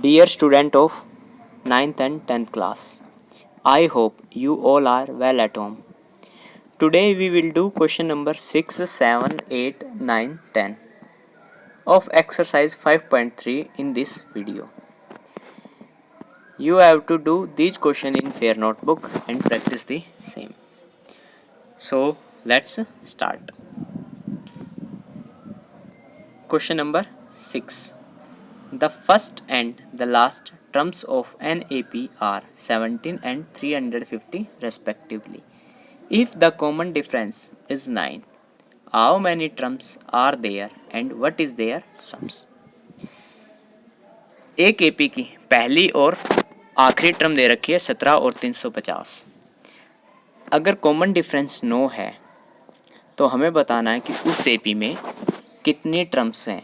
Dear student of 9th and 10th class, I hope you all are well at home. Today we will do question number 6, 7, 8, 9, 10 of exercise 5.3 in this video. You have to do these questions in fair notebook and practice the same. So let's start. Question number 6. The first and the last terms of an AP are 17 and 350 respectively. If the common difference is 9, how many terms are there and what is their sums? एक AP की पहली और आखिरी term दे रखी है 17 और 350। अगर common difference 9 है तो हमें बताना है कि उस एपी में कितनी टर्म्स हैं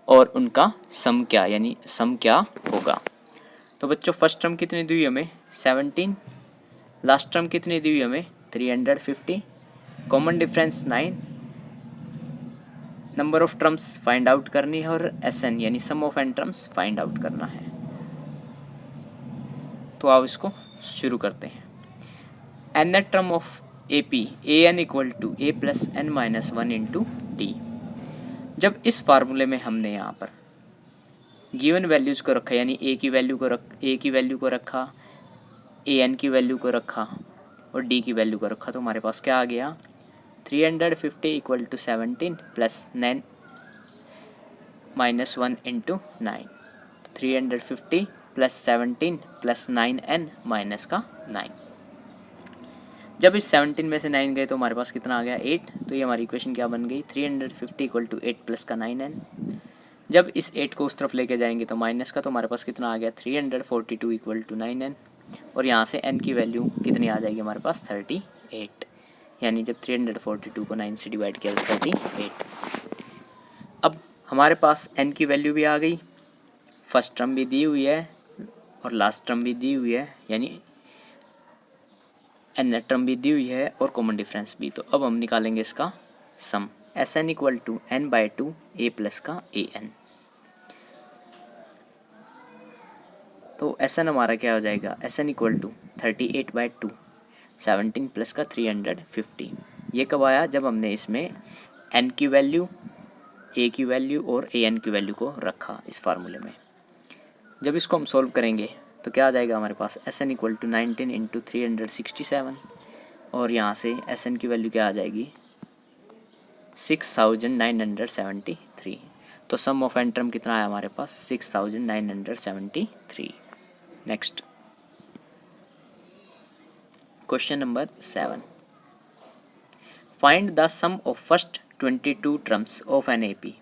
और उनका सम क्या, यानी सम क्या होगा। तो बच्चों फर्स्ट टर्म कितनी दी हुई हमें 17, लास्ट टर्म कितनी दी हुई हमें 350, common difference 9, number of terms find out करनी है और एसएन यानी sum of N terms find out करना है। तो आओ इसको शुरू करते हैं। N term of A P A N equal to A plus N minus one into D. जब इस फार्मूले में हमने यहाँ पर गिवन वैल्यूज़ को रखा, यानी ए की वैल्यू को रखा, ए एन की वैल्यू को रखा और डी की वैल्यू को रखा, तो हमारे पास क्या आ गया 350 equal to 17 plus 9 minus 1 into 9। 350 plus 17 plus 9n minus का 9। जब इस 17 में से 9 गए तो हमारे पास कितना आ गया 8। तो ये हमारी इक्वेशन क्या बन गई 350 इक्वल टू 8 प्लस का 9n। जब इस 8 को उस तरफ लेके जाएंगे तो माइनस का, तो हमारे पास कितना आ गया 342 इक्वल टू 9n। और यहाँ से n की वैल्यू कितनी आ जाएगी हमारे पास 38, यानी जब 342 को 9 से डिवाइड किया तो 38। अब हमारे पास n की वैल्यू भी आ गई, फर्स्ट टर्म भी दी हुई है और लास्ट टर्म भी दी हुई है, यानी एन टर्म भी दी हुई है और कॉमन डिफरेंस भी। तो अब हम निकालेंगे इसका sum, S N equal to N by two A plus का ए एन। तो एस एन हमारा क्या हो जाएगा, S N equal to 38 by two 17 plus का 350। ये कब आया, जब हमने इसमें एन की वैल्यू, ए की वैल्यू और ए एन की वैल्यू को रखा इस फार्मूले में। जब इसको हम सॉल्व करेंगे तो क्या आ जाएगा हमारे पास S N equal to 19 into 367 और यहाँ से एस एन की वैल्यू क्या आ जाएगी 6973। तो सम ऑफ एन टर्म कितना आया हमारे पास 6973। Next question number 7। Find the sum of first 22 terms of an AP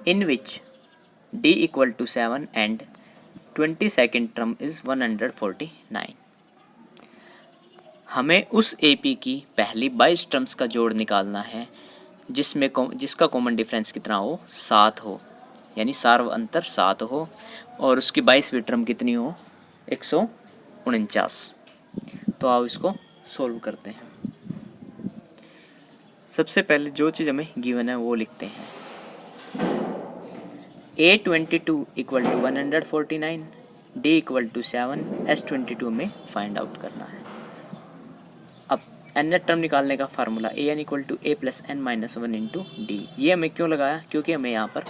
in which D equal to 7 and 22nd term is 149। हमें उस एपी की पहली 22 टर्म्स का जोड़ निकालना है जिसका कॉमन डिफरेंस कितना हो 7 हो, यानी सार्व अंतर 7 हो और उसकी 22वीं टर्म कितनी हो 149। तो आओ इसको सोल्व करते हैं। सबसे पहले जो चीज़ हमें गिवन है वो लिखते हैं। A22 equal to 149, D equal to 7, S22 में फाइंड आउट करना है। अब एन टर्म निकालने का formula A N equal to A plus N minus one into D. ये हमें क्यों लगाया, क्योंकि हमें यहाँ पर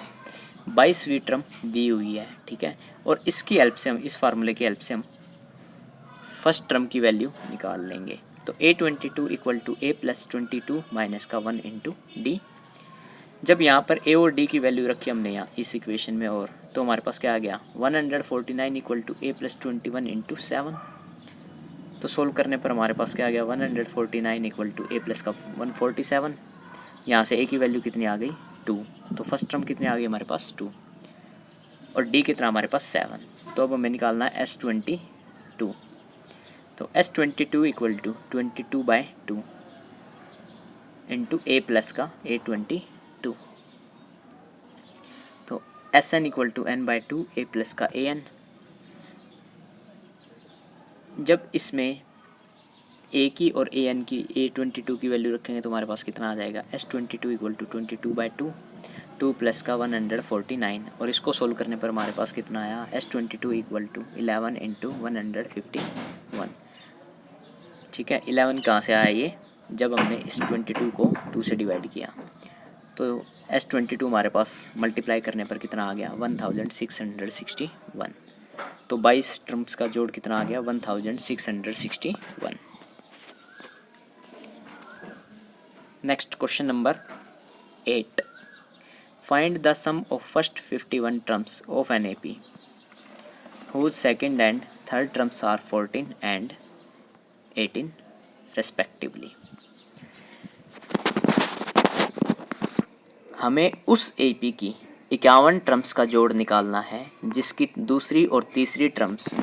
22वीं टर्म दी हुई है, ठीक है। और इसकी हेल्प से हम, इस फार्मूले की हेल्प से हम फर्स्ट टर्म की वैल्यू निकाल लेंगे। तो A22 equal to A plus 22 minus का 1 इंटू डी। जब यहाँ पर ए और डी की वैल्यू रखी हमने यहाँ इस इक्वेशन में, और तो हमारे पास क्या आ गया 149 equal to A plus 21 into 7। तो सोल्व करने पर हमारे पास क्या आ गया 149 इक्वल टू ए प्लस का 147। यहाँ से ए की वैल्यू कितनी आ गई 2, तो फर्स्ट टर्म कितनी आ गई हमारे पास 2 और डी कितना हमारे पास 7। तो अब हमें निकालना है S22। तो S22 equal to 22 by 2 into A plus का A22। तो S N equal to N by two A plus का ए एन। जब इसमें ए की और ए एन की A22 की वैल्यू रखेंगे तो हमारे पास कितना आ जाएगा S22 equal to 22 by 2। 2 plus का 149 और इसको सोल्व करने पर हमारे पास कितना आया S22 इक्वल टू 11 इंटू 151। ठीक है, 11 कहाँ से आया ये, जब हमने इस 22 को 2 से डिवाइड किया तो S22 हमारे पास मल्टीप्लाई करने पर कितना आ गया 1661। तो 22 टर्म्स का जोड़ कितना आ गया 1661। Next question number 8, find the sum of first 51 terms of an AP whose second and third terms are 14 and 18 respectively। हमें उस AP की 51 टर्म्स का जोड़ निकालना है जिसकी दूसरी और तीसरी टर्म्स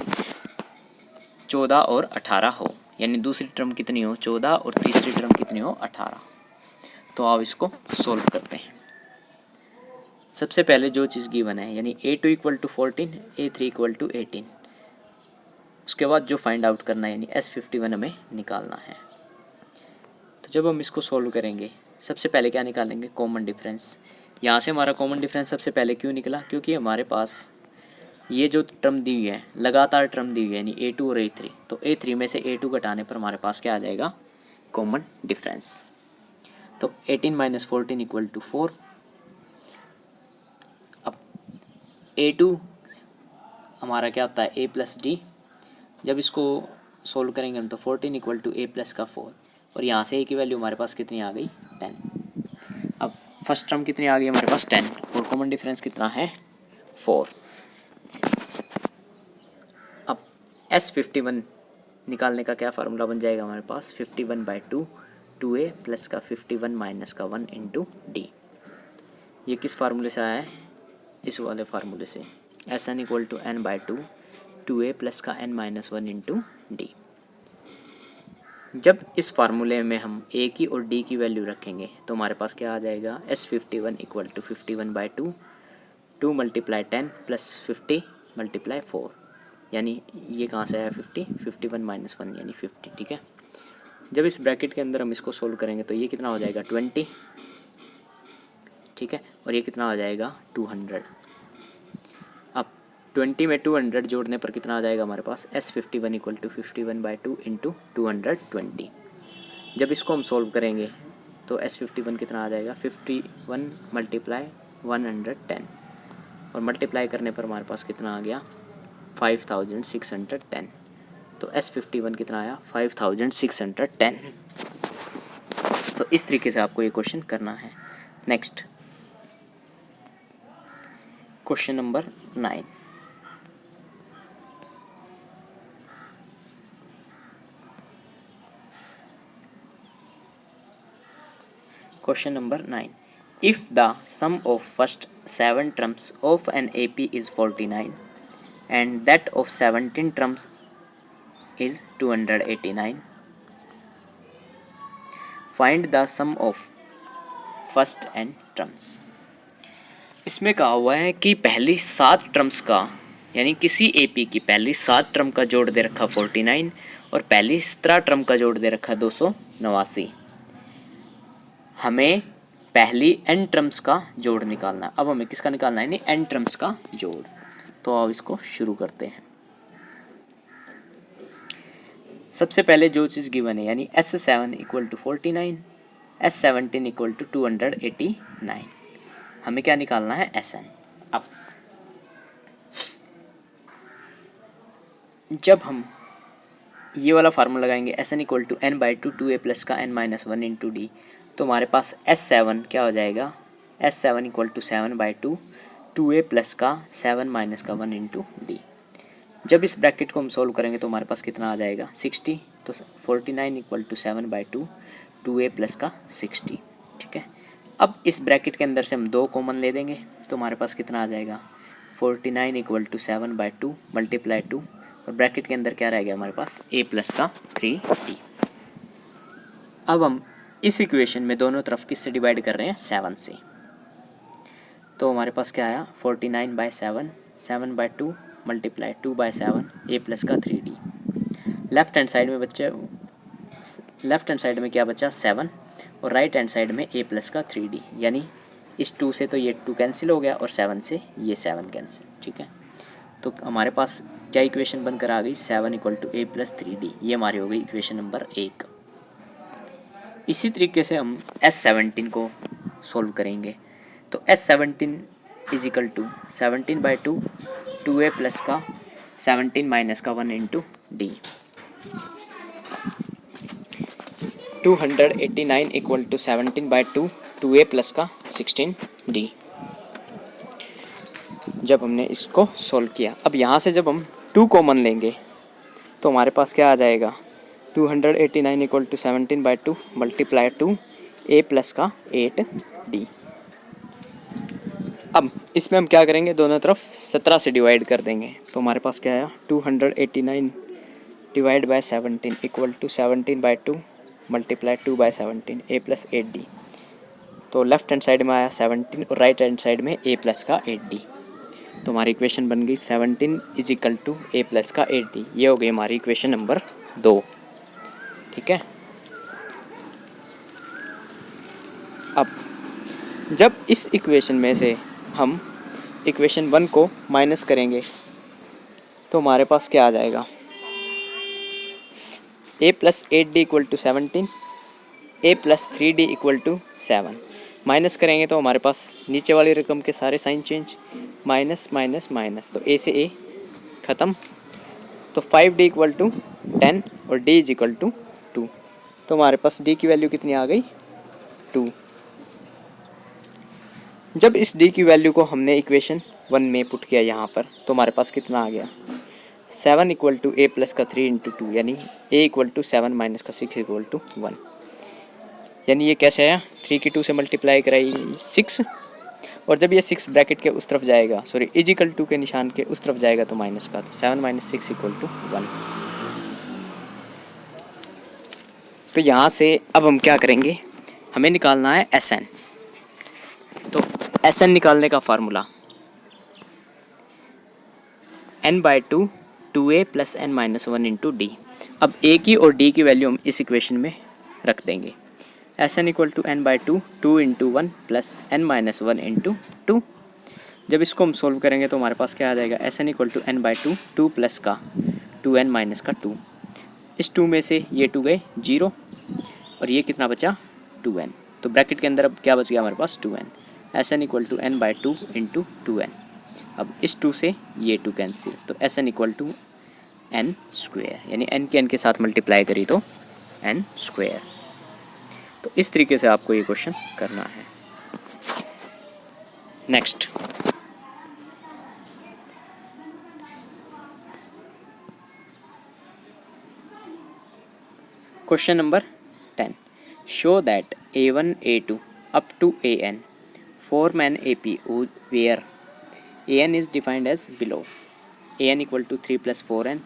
14 और 18 हो, यानी दूसरी टर्म कितनी हो 14 और तीसरी टर्म कितनी हो 18। तो आप इसको सोल्व करते हैं। सबसे पहले जो चीज़ गिवन है यानी A2 equal to 14, A3 equal to 18, उसके बाद जो फाइंड आउट करना है यानी S51 हमें निकालना है। तो जब हम इसको सोल्व करेंगे सबसे पहले क्या निकालेंगे कॉमन डिफरेंस। यहाँ से हमारा कॉमन डिफरेंस सबसे पहले क्यों निकला, क्योंकि हमारे पास ये जो टर्म दी हुई है लगातार टर्म दी हुई है यानी A2 और A3, तो A3 में से A2 घटाने पर हमारे पास क्या आ जाएगा कॉमन डिफरेंस। तो 18 माइनस 14 इक्वल टू 4। अब A2 हमारा क्या होता है A प्लस D, जब इसको सोल्व करेंगे हम तो 14 इक्वल टू A प्लस का 4 और यहाँ से A की वैल्यू हमारे पास कितनी आ गई 10। अब फर्स्ट टर्म कितनी आ गई हमारे पास 10 और कॉमन डिफरेंस कितना है 4। अब S51 निकालने का क्या फार्मूला बन जाएगा हमारे पास 51/2 2A प्लस का 51 माइनस का 1 इंटू D। ये किस फार्मूले से आया है, इस वाले फार्मूले से, SN equal to N/2 2A plus का N माइनस 1 इंटू D। जब इस फार्मूले में हम A की और D की वैल्यू रखेंगे तो हमारे पास क्या आ जाएगा S51 equal to 51/2 2 multiply 10 plus 50 multiply 4, यानी ये कहाँ से आया 50, 51 माइनस 1 यानी 50। ठीक है, जब इस ब्रैकेट के अंदर हम इसको सोल्व करेंगे तो ये कितना हो जाएगा 20। ठीक है, और ये कितना हो जाएगा 200। अब 20 में 200 जोड़ने पर कितना आ जाएगा हमारे पास S51 इक्वल टू 51/2 इंटू 220। जब इसको हम सोल्व करेंगे तो S51 कितना आ जाएगा 51 मल्टीप्लाई 110 और मल्टीप्लाई करने पर हमारे पास कितना आ गया 5610। तो S51 कितना आया 5610। तो इस तरीके से आपको ये क्वेश्चन करना है। Next question number 9, question number 9, if the sum of first 7 terms of an AP is 49 and that of 17 terms is 289, find the sum of first n terms। इसमें कहा हुआ है कि पहली 7 टर्म्स का यानी किसी AP की पहली 7 टर्म का जोड़ दे रखा 49 और पहली 17 टर्म का जोड़ दे रखा 289। हमें पहली n टर्म्स का जोड़ निकालना है। अब हमें किसका निकालना है, यानी n टर्म्स का जोड़। तो अब इसको शुरू करते हैं। सबसे पहले जो चीज़ गिवन है यानी S7 equal to 49, S17 equal to 289, हमें क्या निकालना है SN। अब जब हम ये वाला फार्मूला लगाएंगे SN equal to N/2 2A plus का N माइनस 1 इंटू D, तो हमारे पास S7 क्या हो जाएगा S7 equal to 7/2 2A plus का 7 माइनस का 1 इंटू D। जब इस ब्रैकेट को हम सोल्व करेंगे तो हमारे पास कितना आ जाएगा 60। तो 49 इक्वल टू 7/2 2A प्लस का 60। ठीक है, अब इस ब्रैकेट के अंदर से हम 2 कॉमन ले देंगे तो हमारे पास कितना आ जाएगा 49 इक्वल टू 7/2 मल्टीप्लाई 2 और ब्रैकेट के अंदर क्या रह गया हमारे पास A प्लस का 3D। अब हम इस इक्वेशन में दोनों तरफ किससे डिवाइड कर रहे हैं 7 से, तो हमारे पास क्या आया 49/7 7/2 मल्टीप्लाई 2/7 A प्लस का 3D। लेफ्ट हैंड साइड में क्या बचा 7 और राइट हैंड साइड में A प्लस का 3D, यानी इस 2 से तो ये 2 कैंसिल हो गया और 7 से ये 7 कैंसिल, ठीक है। तो हमारे पास क्या इक्वेशन बनकर आ गई, 7 equal to a plus 3d, ये हमारी हो गई इक्वेशन नंबर 1। इसी तरीके से हम S17 को सोल्व करेंगे। तो S17 is equal to 17/2 2a plus का 17 माइनस का 1 into D. 289 equal to 17/2 2a plus का 16d। जब हमने इसको सोल्व किया, अब यहाँ से जब हम 2 कॉमन लेंगे तो हमारे पास क्या आ जाएगा, 289 equal to 17/2 multiply two a plus का 8d। अब इसमें हम क्या करेंगे, दोनों तरफ 17 से डिवाइड कर देंगे। तो हमारे पास क्या आया, 289 divide by 17 equal to 17/2 multiply 2/17 a plus 8d। तो लेफ्ट हैंड साइड में आया 17 और राइट हैंड साइड में a प्लस का 8d। तो हमारी इक्वेशन बन गई 17 is equal to a plus का 8d। ये हो गई हमारी इक्वेशन नंबर 2, ठीक है। अब जब इस इक्वेशन में से हम इक्वेशन 1 को माइनस करेंगे तो हमारे पास क्या आ जाएगा, a plus 8d equal to 17, a plus 3d equal to 7। Minus करेंगे तो हमारे पास नीचे वाली रकम के सारे sign change, minus minus minus, तो a से a ख़त्म। तो 5d इक्वल टू 10 और d इज इक्वल टू 2। तो हमारे पास d की वैल्यू कितनी आ गई, 2। जब इस d की वैल्यू को हमने इक्वेशन 1 में पुट किया यहाँ पर, तो हमारे पास कितना आ गया, 7 इक्वल टू a प्लस का 3 इंटू 2, यानी a इक्वल टू 7 माइनस का 6 इक्वल टू 1। यानी ये कैसे आया, 3 की 2 से मल्टीप्लाई कराई 6, और जब ये 6 ब्रैकेट के उस तरफ जाएगा, सॉरी इज इक्वल टू के निशान के उस तरफ जाएगा तो माइनस का, तो 7 माइनस 6 इक्वल टू 1। तो यहाँ से अब हम क्या करेंगे, हमें निकालना है SN। तो SN निकालने का formula n/2 2a plus n minus 1 into D. अब a की और d की वैल्यू हम इस इक्वेशन में रख देंगे। SN equal to n/2 2 into 1 plus n minus 1 into 2। जब इसको हम सोल्व करेंगे तो हमारे पास क्या आ जाएगा, SN equal to n/2 2 plus का 2n माइनस का 2। इस 2 में से ये 2 गए 0 और ये कितना बचा, 2n। तो ब्रैकेट के अंदर अब क्या बच गया हमारे पास, 2n। SN equal to n/2 into 2n। अब इस 2 से ये 2 कैंसिल, तो SN equal to n square, यानी n के n के साथ मल्टीप्लाई करी तो n स्क्वायर। तो इस तरीके से आपको ये क्वेश्चन करना है। Next, question number 10, show that A1 A2 up to AN form an AP where AN is defined as below, AN equal to 3 plus 4n,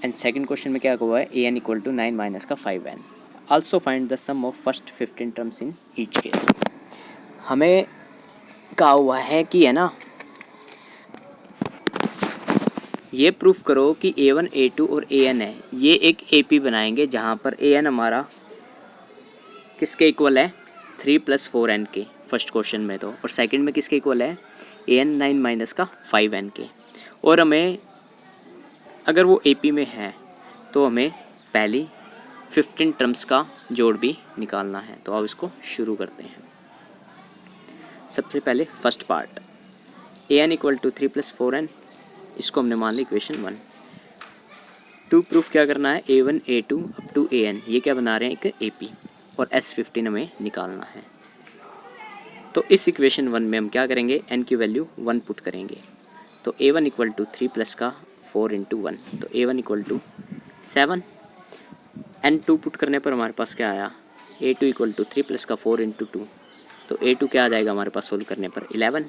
and second question में क्या हुआ है, AN इक्वल टू 9 माइनस का 5n। Also find the sum of first 15 terms in each case. हमें कहा हुआ है कि है ना, ये प्रूफ करो कि A1 A2 और AN है, ये एक AP बनाएंगे जहाँ पर AN हमारा किसके इक्वल है, 3 प्लस 4n के फर्स्ट क्वेश्चन में तो, और सेकंड में किसके इक्वल है, AN 9 माइनस का 5n के। और हमें अगर वो AP में है तो हमें पहली 15 टर्म्स का जोड़ भी निकालना है। तो अब इसको शुरू करते हैं। सबसे पहले first part, AN equal to 3 plus 4n, इसको हमने मान ली इक्वेशन 1। 2 प्रूफ क्या करना है, A1 A2 up to AN, ये क्या बना रहे हैं, एक AP, और S15 हमें निकालना है। तो इस इक्वेशन 1 में हम क्या करेंगे, n की वैल्यू 1 पुट करेंगे। तो A1 इक्वल टू 3 प्लस का 4 इंटू 1, तो A1 equal to 7। n2 put करने पर हमारे पास क्या आया, A2 इक्वल टू 3 प्लस का 4 इंटू 2, तो A2 क्या आ जाएगा हमारे पास सोल्व करने पर 11।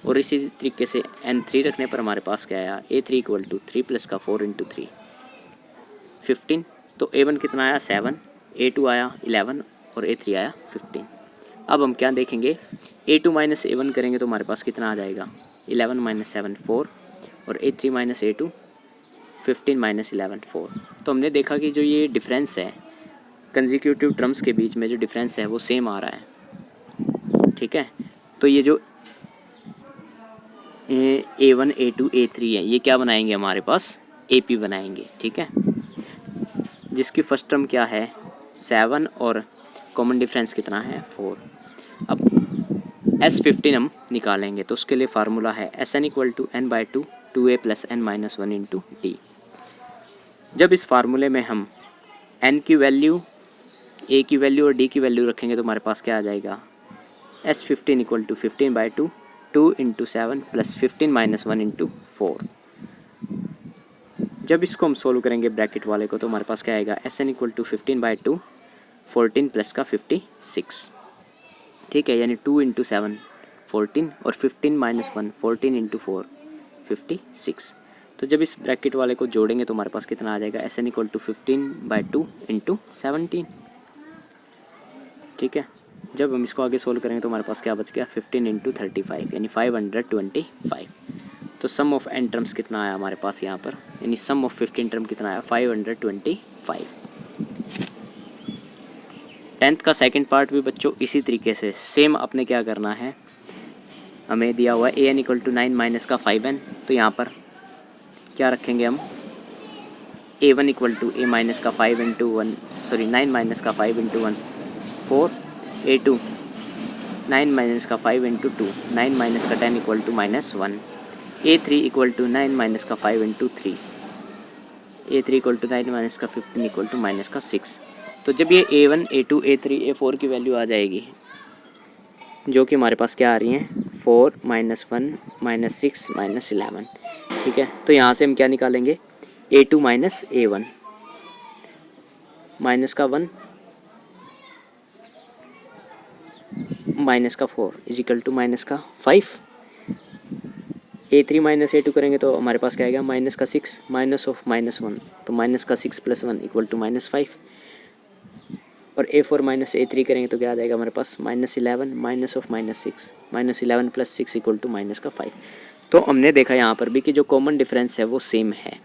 और इसी तरीके से n3 रखने पर हमारे पास क्या आया, A3 इक्वल टू 3 प्लस का 4 इंटू 3 15। तो A1 कितना आया, 7, A2 आया 11 और A3 आया 15। अब हम क्या देखेंगे, A2 माइनस A1 करेंगे तो हमारे पास कितना आ जाएगा, 11 माइनस 7 4, और A3 माइनस A2 15 माइनस 11 4। तो हमने देखा कि जो ये डिफरेंस है कंसेक्यूटिव टर्म्स के बीच में, जो डिफरेंस है वो सेम आ रहा है। ठीक है। तो ये जो A1 A2 A3 है ये क्या बनाएंगे हमारे पास AP बनाएंगे, ठीक है, जिसकी फर्स्ट टर्म क्या है 7 और कॉमन डिफरेंस कितना है 4। अब S15 हम निकालेंगे तो उसके लिए फार्मूला है Sn = n/2 2a + n - 1 × d। जब इस फार्मूले में हम n की वैल्यू, a की वैल्यू और d की वैल्यू रखेंगे तो हमारे पास क्या आ जाएगा S15 = 15/2 2 × 7 + 15 - 1 × 4। जब इसको हम सोल्व करेंगे ब्रैकेट वाले को तो हमारे पास क्या आएगा Sn = 15/2 14 प्लस का 56, ठीक है, यानी 2 × 7 14 और 15 - 1 14 × 4 56। तो जब इस ब्रैकेट वाले को जोड़ेंगे तो हमारे पास कितना आ जाएगा Sn = 15/2 × 17, ठीक है। जब हम इसको आगे सोल्व करेंगे तो हमारे पास क्या बच गया 15 × 35 यानी 525। तो सम ऑफ n टर्म्स कितना आया हमारे पास यहाँ पर, यानी सम ऑफ 15 टर्म कितना आया 525। 10th का सेकंड पार्ट भी बच्चों इसी तरीके से सेम अपने क्या करना है, हमें दिया हुआ है an = 9 - का 5n, तो यहाँ पर क्या रखेंगे हम a1 = a - का 5 × 1 सॉरी 9 - का 5 × 1 4, a2 9 - का 5 × 2 9 - का 10 = -1, a3 = 9 - का 5 × 3 a3 = 9 - का 15 = -6। तो जब ये a1 a2 a3 a4 की वैल्यू आ जाएगी जो कि हमारे पास क्या आ रही हैं 4 - 1 - 6 - 11, ठीक है, तो यहाँ से हम क्या निकालेंगे a2 - a1 माइनस का 1 माइनस का 4 = माइनस का 5। a3 - a2 करेंगे तो हमारे पास क्या आएगा माइनस का 6 माइनस ऑफ -1 तो माइनस का 6 + 1 = -5। और a4 - a3 करेंगे तो क्या आ जाएगा हमारे पास -11 माइनस ऑफ -6 -11 + 6 = -5। तो हमने देखा यहाँ पर भी कि जो कॉमन डिफरेंस है वो सेम है,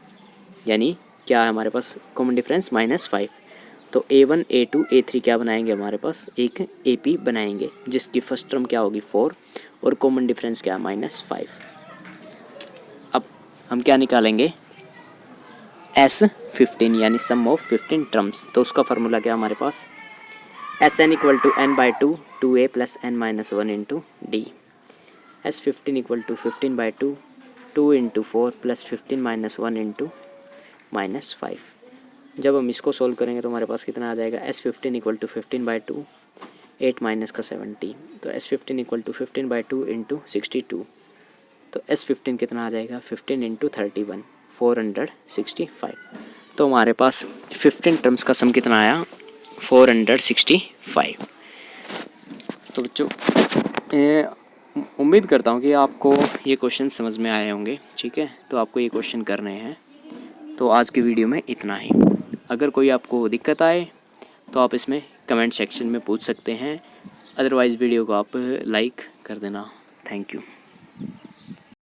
यानी क्या है हमारे पास कॉमन डिफरेंस -5। तो a1 a2 a3 क्या बनाएंगे हमारे पास एक AP बनाएंगे जिसकी फर्स्ट टर्म क्या होगी 4 और कॉमन डिफरेंस क्या -5। अब हम क्या निकालेंगे S15 यानी सम ऑफ 15 टर्म्स, तो उसका फार्मूला क्या हमारे पास Sn = n/2 2a + n - 1 × d। S15 = 15/2 2 × 4 + 15 - 1 × -5। जब हम इसको सोल्व करेंगे तो हमारे पास कितना आ जाएगा S15 = 15/2 8 - का 70, तो S15 = 15/2 × 62, तो S15 कितना आ जाएगा 15 × 31 465। तो हमारे पास 15 टर्म्स का सम कितना आया 465। तो बच्चों उम्मीद करता हूँ कि आपको ये क्वेश्चन समझ में आए होंगे, ठीक है, तो आपको ये क्वेश्चन करने हैं। तो आज की वीडियो में इतना ही। अगर कोई आपको दिक्कत आए तो आप इसमें कमेंट सेक्शन में पूछ सकते हैं, अदरवाइज़ वीडियो को आप लाइक कर देना। Thank you.